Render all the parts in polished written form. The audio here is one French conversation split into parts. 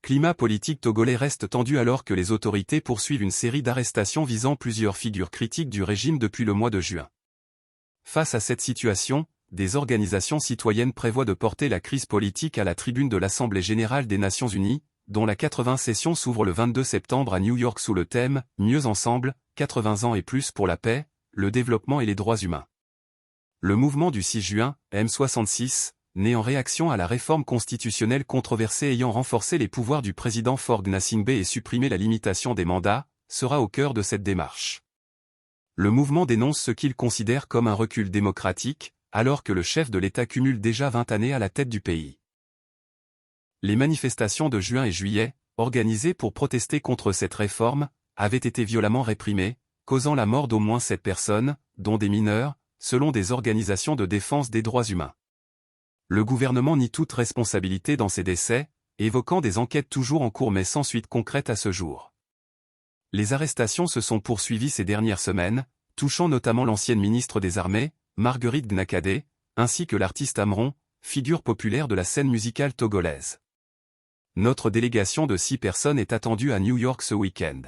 climat politique togolais reste tendu alors que les autorités poursuivent une série d'arrestations visant plusieurs figures critiques du régime depuis le mois de juin. Face à cette situation, des organisations citoyennes prévoient de porter la crise politique à la tribune de l'Assemblée générale des Nations unies, dont la 80e session s'ouvre le 22 septembre à New York sous le thème « Mieux ensemble, 80 ans et plus pour la paix, le développement et les droits humains ». Le mouvement du 6 juin, M66, né en réaction à la réforme constitutionnelle controversée ayant renforcé les pouvoirs du président Faure Gnassingbé et supprimé la limitation des mandats, sera au cœur de cette démarche. Le mouvement dénonce ce qu'il considère comme un recul démocratique, alors que le chef de l'État cumule déjà 20 années à la tête du pays. Les manifestations de juin et juillet, organisées pour protester contre cette réforme, avaient été violemment réprimées, causant la mort d'au moins 7 personnes, dont des mineurs, selon des organisations de défense des droits humains. Le gouvernement nie toute responsabilité dans ces décès, évoquant des enquêtes toujours en cours mais sans suite concrète à ce jour. Les arrestations se sont poursuivies ces dernières semaines, touchant notamment l'ancienne ministre des Armées, Marguerite Gnakadé, ainsi que l'artiste Amron, figure populaire de la scène musicale togolaise. Notre délégation de 6 personnes est attendue à New York ce week-end.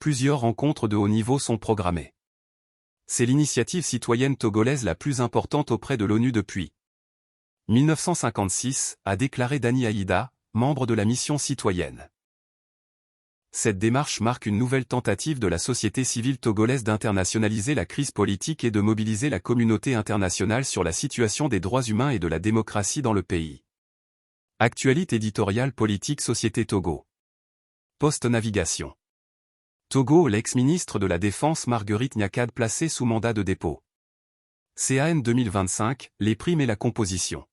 Plusieurs rencontres de haut niveau sont programmées. C'est l'initiative citoyenne togolaise la plus importante auprès de l'ONU depuis 1956, a déclaré Dani Aïda, membre de la mission citoyenne. Cette démarche marque une nouvelle tentative de la société civile togolaise d'internationaliser la crise politique et de mobiliser la communauté internationale sur la situation des droits humains et de la démocratie dans le pays. Actualité éditoriale politique Société Togo. Post-navigation. Togo, l'ex-ministre de la Défense Marguerite Gnakadé placée sous mandat de dépôt. CAN 2025, les primes et la composition.